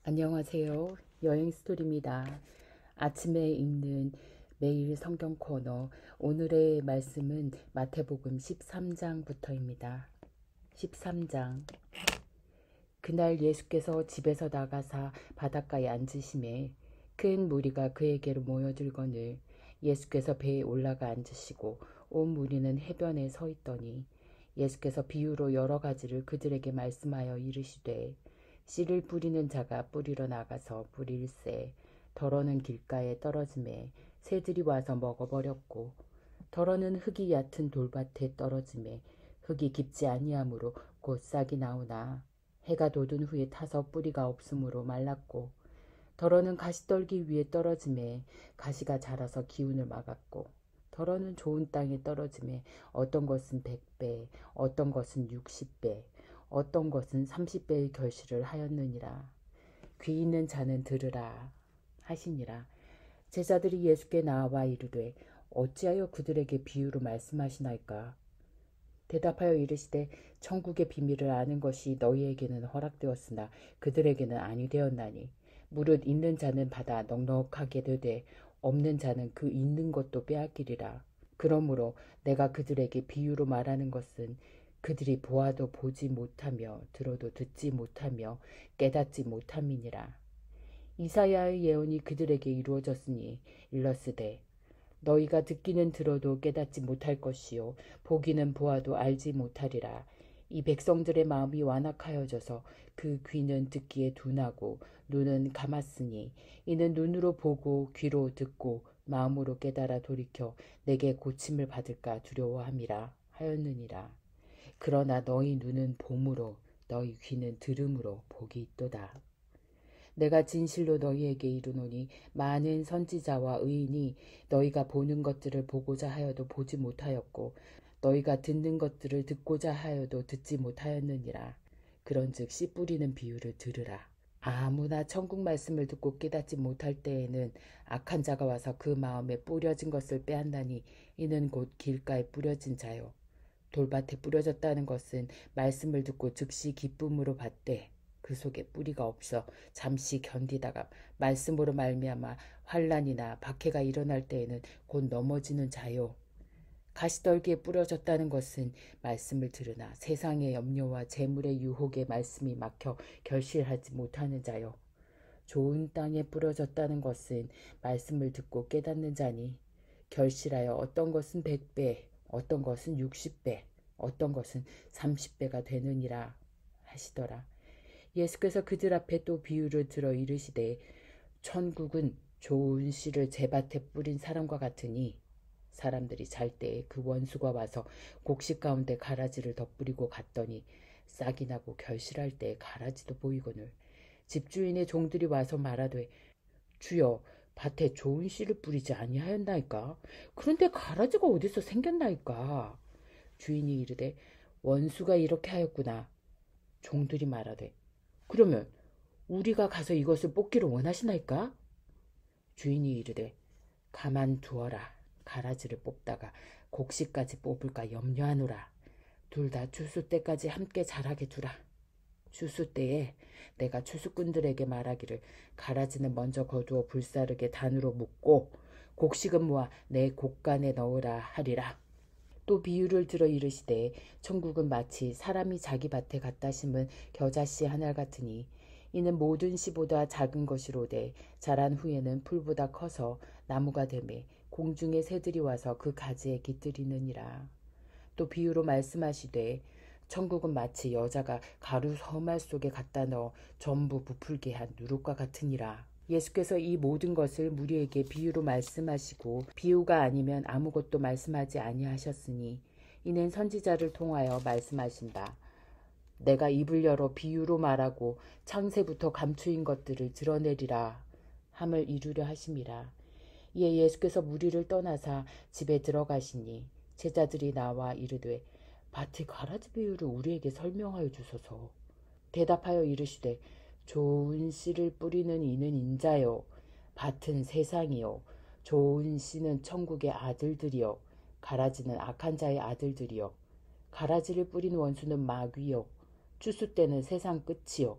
안녕하세요. 여행 스토리입니다. 아침에 읽는 매일 성경 코너. 오늘의 말씀은 마태복음 13장부터입니다. 13장. 그날 예수께서 집에서 나가사 바닷가에 앉으심에 큰 무리가 그에게로 모여들거늘 예수께서 배에 올라가 앉으시고 온 무리는 해변에 서 있더니 예수께서 비유로 여러 가지를 그들에게 말씀하여 이르시되 씨를 뿌리는 자가 뿌리러 나가서 뿌릴새 덜어는 길가에 떨어짐에 새들이 와서 먹어버렸고 덜어는 흙이 얕은 돌밭에 떨어짐에 흙이 깊지 아니하므로 곧 싹이 나오나 해가 돋은 후에 타서 뿌리가 없으므로 말랐고 덜어는 가시떨기 위에 떨어짐에 가시가 자라서 기운을 막았고 덜어는 좋은 땅에 떨어짐에 어떤 것은 100배 어떤 것은 60배 어떤 것은 30배의 결실을 하였느니라. 귀 있는 자는 들으라 하시니라. 제자들이 예수께 나와 이르되 어찌하여 그들에게 비유로 말씀하시나이까. 대답하여 이르시되 천국의 비밀을 아는 것이 너희에게는 허락되었으나 그들에게는 아니 되었나니 무릇 있는 자는 받아 넉넉하게 되되 없는 자는 그 있는 것도 빼앗기리라. 그러므로 내가 그들에게 비유로 말하는 것은 그들이 보아도 보지 못하며 들어도 듣지 못하며 깨닫지 못함이니라. 이사야의 예언이 그들에게 이루어졌으니 일러스되 너희가 듣기는 들어도 깨닫지 못할 것이요 보기는 보아도 알지 못하리라. 이 백성들의 마음이 완악하여져서 그 귀는 듣기에 둔하고 눈은 감았으니 이는 눈으로 보고 귀로 듣고 마음으로 깨달아 돌이켜 내게 고침을 받을까 두려워함이라 하였느니라. 그러나 너희 눈은 봄으로 너희 귀는 들음으로 복이 있도다. 내가 진실로 너희에게 이르노니 많은 선지자와 의인이 너희가 보는 것들을 보고자 하여도 보지 못하였고 너희가 듣는 것들을 듣고자 하여도 듣지 못하였느니라. 그런즉 씨 뿌리는 비유를 들으라. 아무나 천국 말씀을 듣고 깨닫지 못할 때에는 악한 자가 와서 그 마음에 뿌려진 것을 빼앗나니 이는 곧 길가에 뿌려진 자요. 돌밭에 뿌려졌다는 것은 말씀을 듣고 즉시 기쁨으로 받되 그 속에 뿌리가 없어 잠시 견디다가 말씀으로 말미암아 환난이나 박해가 일어날 때에는 곧 넘어지는 자요. 가시떨기에 뿌려졌다는 것은 말씀을 들으나 세상의 염려와 재물의 유혹에 말씀이 막혀 결실하지 못하는 자요. 좋은 땅에 뿌려졌다는 것은 말씀을 듣고 깨닫는 자니 결실하여 어떤 것은 100배, 어떤 것은 60배, 어떤 것은 30배가 되느니라 하시더라. 예수께서 그들 앞에 또 비유를 들어 이르시되 천국은 좋은 씨를 제밭에 뿌린 사람과 같으니 사람들이 잘 때에 그 원수가 와서 곡식 가운데 가라지를 덧뿌리고 갔더니 싹이 나고 결실할 때에 가라지도 보이거늘 집주인의 종들이 와서 말하되 주여 밭에 좋은 씨를 뿌리지 아니하였나이까. 그런데 가라지가 어디서 생겼나이까. 주인이 이르되 원수가 이렇게 하였구나. 종들이 말하되 그러면 우리가 가서 이것을 뽑기를 원하시나이까? 주인이 이르되 가만두어라. 가라지를 뽑다가 곡식까지 뽑을까 염려하노라. 둘 다 추수 때까지 함께 자라게 두라. 추수 때에 내가 추수꾼들에게 말하기를 가라지는 먼저 거두어 불사르게 단으로 묶고 곡식은 모아 내 곡간에 넣으라 하리라. 또 비유를 들어 이르시되 천국은 마치 사람이 자기 밭에 갖다 심은 겨자씨 하나 같으니 이는 모든 씨보다 작은 것이로되 자란 후에는 풀보다 커서 나무가 되매 공중의 새들이 와서 그 가지에 깃들이느니라. 또 비유로 말씀하시되 천국은 마치 여자가 가루 서말 속에 갖다 넣어 전부 부풀게 한 누룩과 같으니라. 예수께서 이 모든 것을 무리에게 비유로 말씀하시고 비유가 아니면 아무것도 말씀하지 아니하셨으니 이는 선지자를 통하여 말씀하신다. 내가 입을 열어 비유로 말하고 창세부터 감추인 것들을 드러내리라 함을 이루려 하심이라. 이에 예수께서 무리를 떠나사 집에 들어가시니 제자들이 나와 이르되 밭의 가라지 비유를 우리에게 설명하여 주소서. 대답하여 이르시되 좋은 씨를 뿌리는 이는 인자요 밭은 세상이요 좋은 씨는 천국의 아들들이요 가라지는 악한 자의 아들들이요 가라지를 뿌린 원수는 마귀요 추수 때는 세상 끝이요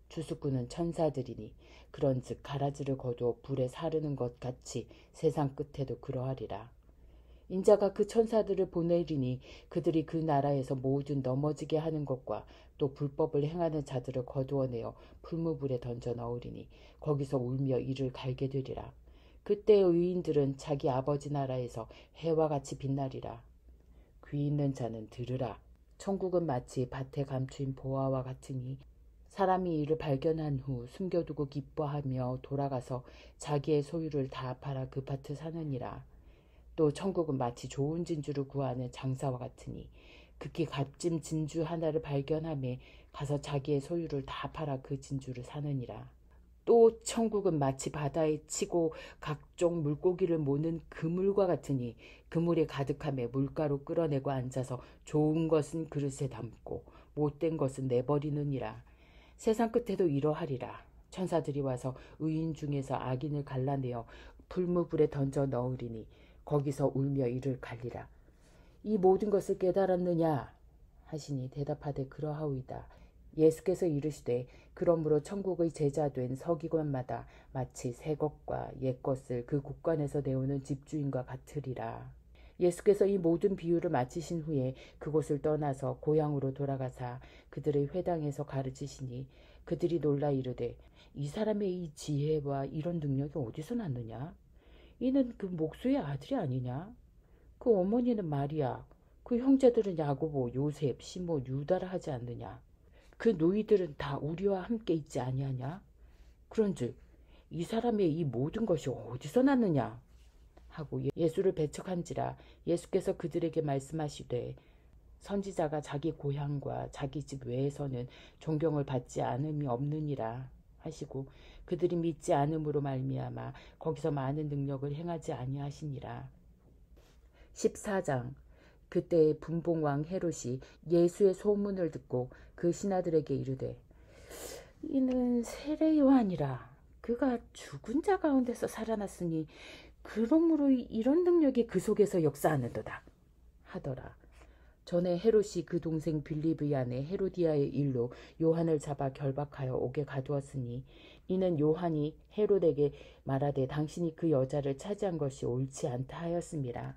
주수꾼은 천사들이니 그런즉 가라지를 거두어 불에 사르는 것 같이 세상 끝에도 그러하리라. 인자가 그 천사들을 보내리니 그들이 그 나라에서 모든 넘어지게 하는 것과 또 불법을 행하는 자들을 거두어내어 풀무불에 던져 넣으리니 거기서 울며 이를 갈게 되리라. 그때 의인들은 자기 아버지 나라에서 해와 같이 빛나리라. 귀 있는 자는 들으라. 천국은 마치 밭에 감추인 보화와 같으니 사람이 이를 발견한 후 숨겨두고 기뻐하며 돌아가서 자기의 소유를 다 팔아 그 밭을 사느니라. 또 천국은 마치 좋은 진주를 구하는 장사와 같으니 극히 값진 진주 하나를 발견하며 가서 자기의 소유를 다 팔아 그 진주를 사느니라. 또 천국은 마치 바다에 치고 각종 물고기를 모는 그물과 같으니 그물에 가득함에 물가로 끌어내고 앉아서 좋은 것은 그릇에 담고 못된 것은 내버리느니라. 세상 끝에도 이러하리라. 천사들이 와서 의인 중에서 악인을 갈라내어 풀무불에 던져 넣으리니 거기서 울며 이를 갈리라. 이 모든 것을 깨달았느냐 하시니 대답하되 그러하오이다. 예수께서 이르시되 그러므로 천국의 제자된 서기관마다 마치 새 것과 옛 것을 그 곳간에서 내오는 집주인과 같으리라. 예수께서 이 모든 비유를 마치신 후에 그곳을 떠나서 고향으로 돌아가사 그들의 회당에서 가르치시니 그들이 놀라 이르되 이 사람의 이 지혜와 이런 능력이 어디서 났느냐? 이는 그 목수의 아들이 아니냐? 그 어머니는 마리아, 그 형제들은 야고보, 요셉, 시몬, 유다라 하지 않느냐? 그 노이들은 다 우리와 함께 있지 아니하냐? 그런즉 이 사람의 이 모든 것이 어디서 났느냐? 하고 예수를 배척한지라. 예수께서 그들에게 말씀하시되 선지자가 자기 고향과 자기 집 외에서는 존경을 받지 않음이 없느니라 하시고 그들이 믿지 않음으로 말미암아 거기서 많은 능력을 행하지 아니하시니라. 14장. 그때 분봉왕 헤롯이 예수의 소문을 듣고 그 신하들에게 이르되 이는 세례 요한이라. 그가 죽은 자 가운데서 살아났으니 그러므로 이런 능력이 그 속에서 역사하는도다 하더라. 전에 헤롯이 그 동생 빌립의 아내 헤로디아의 일로 요한을 잡아 결박하여 옥에 가두었으니 이는 요한이 헤롯에게 말하되 당신이 그 여자를 차지한 것이 옳지 않다 하였습니다.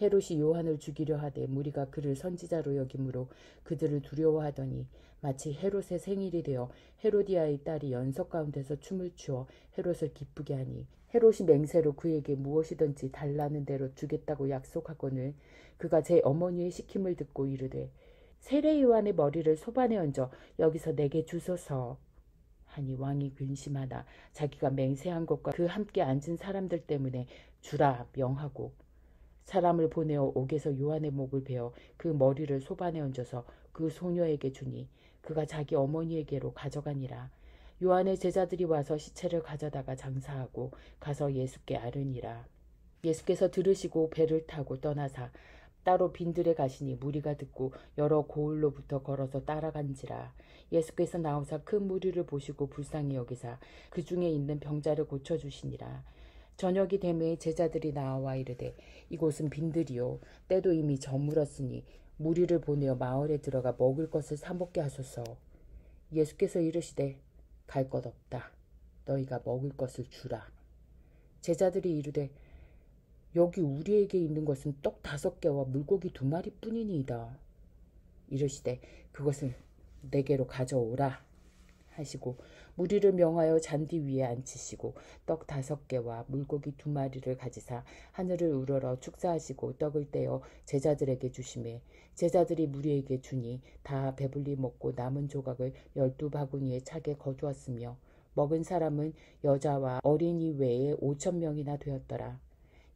헤롯이 요한을 죽이려 하되 무리가 그를 선지자로 여김으로 그들을 두려워하더니 마치 헤롯의 생일이 되어 헤로디아의 딸이 연석 가운데서 춤을 추어 헤롯을 기쁘게 하니 헤롯이 맹세로 그에게 무엇이든지 달라는 대로 주겠다고 약속하거늘 그가 제 어머니의 시킴을 듣고 이르되 세례 요한의 머리를 소반에 얹어 여기서 내게 주소서 하니 왕이 근심하나 자기가 맹세한 것과 그 함께 앉은 사람들 때문에 주라 명하고 사람을 보내어 옥에서 요한의 목을 베어 그 머리를 소반에 얹어서 그 소녀에게 주니 그가 자기 어머니에게로 가져가니라. 요한의 제자들이 와서 시체를 가져다가 장사하고 가서 예수께 아르니라. 예수께서 들으시고 배를 타고 떠나사 따로 빈들에 가시니 무리가 듣고 여러 고을로부터 걸어서 따라간지라. 예수께서 나오사 큰 무리를 보시고 불쌍히 여기사 그 중에 있는 병자를 고쳐주시니라. 저녁이 되매 제자들이 나와 이르되 이곳은 빈들이요 때도 이미 저물었으니 무리를 보내어 마을에 들어가 먹을 것을 사 먹게 하소서. 예수께서 이르시되 갈 것 없다. 너희가 먹을 것을 주라. 제자들이 이르되 여기 우리에게 있는 것은 떡 5개와 물고기 2마리 뿐이니이다. 이르시되 그것을 내게로 가져오라 하시고 무리를 명하여 잔디 위에 앉히시고 떡 5개와 물고기 2마리를 가지사 하늘을 우러러 축사하시고 떡을 떼어 제자들에게 주시매 제자들이 무리에게 주니 다 배불리 먹고 남은 조각을 12바구니에 차게 거두었으며 먹은 사람은 여자와 어린이 외에 5,000명이나 되었더라.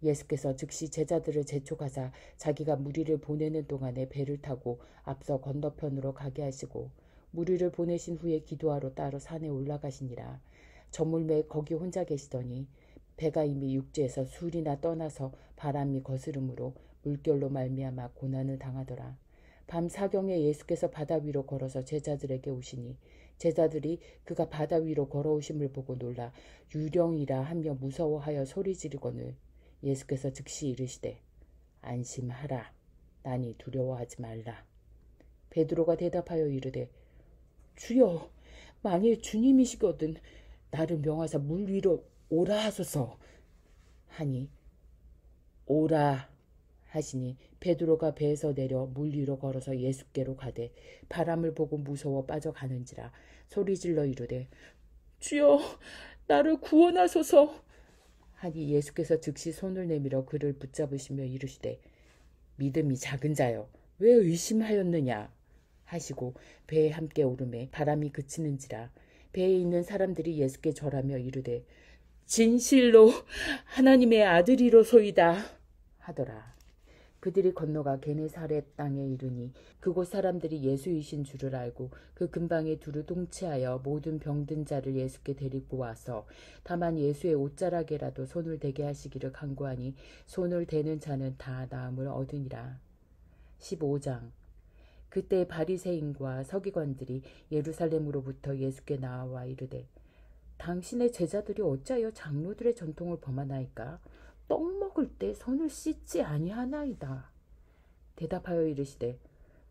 예수께서 즉시 제자들을 재촉하사 자기가 무리를 보내는 동안에 배를 타고 앞서 건너편으로 가게 하시고 무리를 보내신 후에 기도하러 따로 산에 올라가시니라. 저물매 거기 혼자 계시더니 배가 이미 육지에서 술이나 떠나서 바람이 거스름으로 물결로 말미암아 고난을 당하더라. 밤 사경에 예수께서 바다 위로 걸어서 제자들에게 오시니 제자들이 그가 바다 위로 걸어오심을 보고 놀라 유령이라 하며 무서워하여 소리 지르거늘 예수께서 즉시 이르시되 안심하라. 나니 두려워하지 말라. 베드로가 대답하여 이르되 주여 만일 주님이시거든 나를 명하사 물 위로 오라 하소서 하니 오라 하시니 베드로가 배에서 내려 물 위로 걸어서 예수께로 가되 바람을 보고 무서워 빠져가는지라 소리질러 이르되 주여 나를 구원하소서 하니 예수께서 즉시 손을 내밀어 그를 붙잡으시며 이르시되 믿음이 작은 자여 왜 의심하였느냐 하시고 배에 함께 오르매 바람이 그치는지라 배에 있는 사람들이 예수께 절하며 이르되 진실로 하나님의 아들이로소이다 하더라. 그들이 건너가 게네사렛 땅에 이르니 그곳 사람들이 예수이신 줄을 알고 그 근방에 두루 동치하여 모든 병든 자를 예수께 데리고 와서 다만 예수의 옷자락에라도 손을 대게 하시기를 간구하니 손을 대는 자는 다 나음을 얻으니라. 15장 그때 바리새인과 서기관들이 예루살렘으로부터 예수께 나와 이르되 당신의 제자들이 어찌하여 장로들의 전통을 범하나이까? 떡 먹을 때 손을 씻지 아니하나이다. 대답하여 이르시되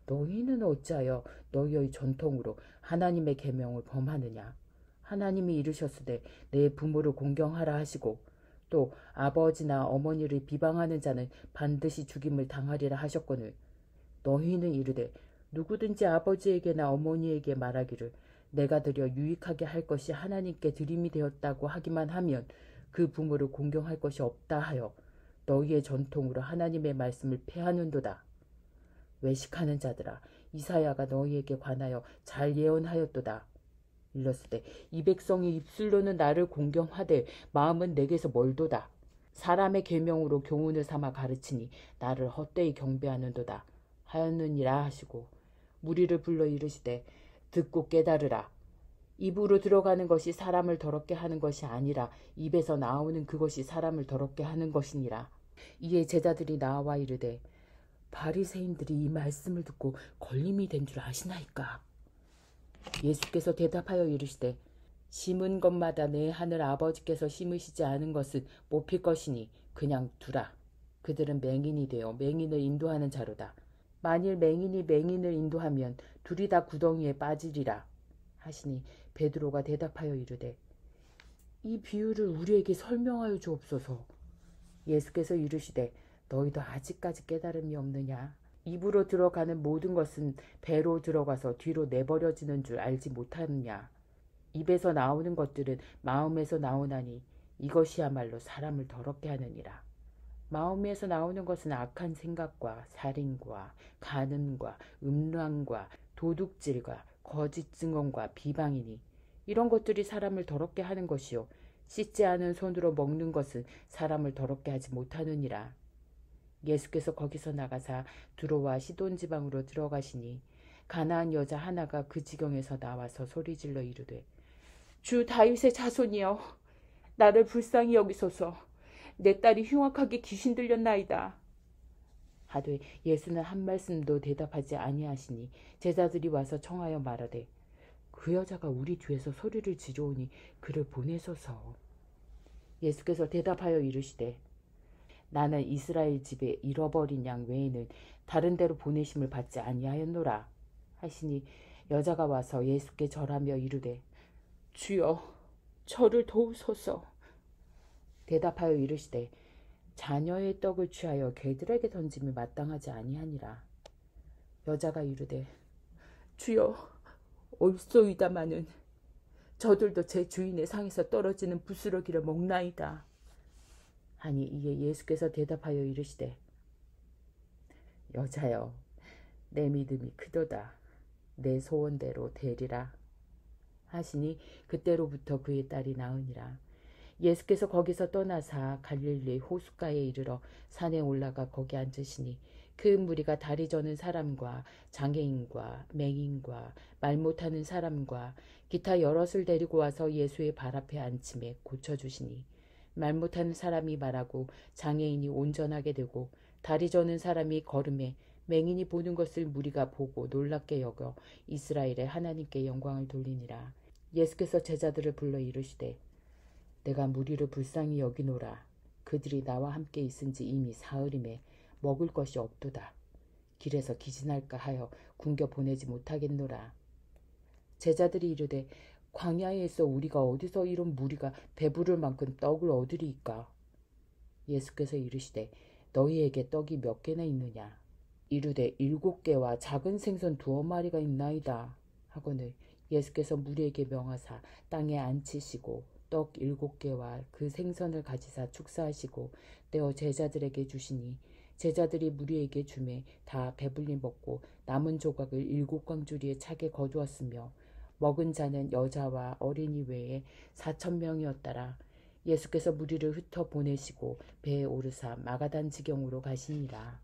너희는 어찌하여 너희의 전통으로 하나님의 계명을 범하느냐? 하나님이 이르셨으되 내 부모를 공경하라 하시고 또 아버지나 어머니를 비방하는 자는 반드시 죽임을 당하리라 하셨거늘 너희는 이르되 누구든지 아버지에게나 어머니에게 말하기를 내가 드려 유익하게 할 것이 하나님께 드림이 되었다고 하기만 하면 그 부모를 공경할 것이 없다 하여 너희의 전통으로 하나님의 말씀을 폐하는도다. 외식하는 자들아 이사야가 너희에게 관하여 잘 예언하였도다. 일렀으되 이 백성이 입술로는 나를 공경하되 마음은 내게서 멀도다. 사람의 계명으로 교훈을 삼아 가르치니 나를 헛되이 경배하는도다 하였느니라 하시고 무리를 불러 이르시되 듣고 깨달으라. 입으로 들어가는 것이 사람을 더럽게 하는 것이 아니라 입에서 나오는 그것이 사람을 더럽게 하는 것이니라. 이에 제자들이 나와 이르되 바리새인들이 이 말씀을 듣고 걸림이 된 줄 아시나이까? 예수께서 대답하여 이르시되 심은 것마다 내 하늘 아버지께서 심으시지 않은 것은 못 필 것이니 그냥 두라. 그들은 맹인이 되어 맹인을 인도하는 자로다. 만일 맹인이 맹인을 인도하면 둘이 다 구덩이에 빠지리라 하시니 베드로가 대답하여 이르되 이 비유를 우리에게 설명하여 주옵소서. 예수께서 이르시되 너희도 아직까지 깨달음이 없느냐? 입으로 들어가는 모든 것은 배로 들어가서 뒤로 내버려지는 줄 알지 못하느냐? 입에서 나오는 것들은 마음에서 나오나니 이것이야말로 사람을 더럽게 하느니라. 마음에서 나오는 것은 악한 생각과 살인과 간음과 음란과 도둑질과 거짓 증언과 비방이니 이런 것들이 사람을 더럽게 하는 것이요 씻지 않은 손으로 먹는 것은 사람을 더럽게 하지 못하느니라. 예수께서 거기서 나가사 두로와 시돈 지방으로 들어가시니 가나안 여자 하나가 그 지경에서 나와서 소리질러 이르되 주 다윗의 자손이여 나를 불쌍히 여기소서. 내 딸이 흉악하게 귀신 들렸나이다 하되 예수는 한 말씀도 대답하지 아니하시니 제자들이 와서 청하여 말하되 그 여자가 우리 뒤에서 소리를 지르오니 그를 보내소서. 예수께서 대답하여 이르시되 나는 이스라엘 집에 잃어버린 양 외에는 다른 데로 보내심을 받지 아니하였노라 하시니 여자가 와서 예수께 절하며 이르되 주여 저를 도우소서. 대답하여 이르시되 자녀의 떡을 취하여 개들에게 던짐이 마땅하지 아니하니라. 여자가 이르되 주여 옳소이다마는 저들도 제 주인의 상에서 떨어지는 부스러기를 먹나이다 하니 이에 예수께서 대답하여 이르시되 여자여 내 믿음이 크도다. 내 소원대로 되리라 하시니 그때로부터 그의 딸이 나으니라. 예수께서 거기서 떠나사 갈릴리 호숫가에 이르러 산에 올라가 거기 앉으시니 그 무리가 다리 저는 사람과 장애인과 맹인과 말 못하는 사람과 기타 여럿을 데리고 와서 예수의 발 앞에 앉힘에 고쳐주시니 말 못하는 사람이 말하고 장애인이 온전하게 되고 다리 저는 사람이 걸음에 맹인이 보는 것을 무리가 보고 놀랍게 여겨 이스라엘의 하나님께 영광을 돌리니라. 예수께서 제자들을 불러 이르시되 내가 무리를 불쌍히 여기노라. 그들이 나와 함께 있은지 이미 사흘임에 먹을 것이 없도다. 길에서 기진할까 하여 굶겨 보내지 못하겠노라. 제자들이 이르되 광야에 있어 우리가 어디서 이런 무리가 배부를 만큼 떡을 얻으리이까? 예수께서 이르시되 너희에게 떡이 몇 개나 있느냐? 이르되 7개와 작은 생선 2마리가 있나이다. 하거늘 예수께서 무리에게 명하사 땅에 앉히시고 떡 7개와 그 생선을 가지사 축사하시고 떼어 제자들에게 주시니 제자들이 무리에게 주매 다 배불리 먹고 남은 조각을 7광주리에 차게 거두었으며 먹은 자는 여자와 어린이 외에 4,000명이었더라. 예수께서 무리를 흩어 보내시고 배에 오르사 마가단 지경으로 가시니라.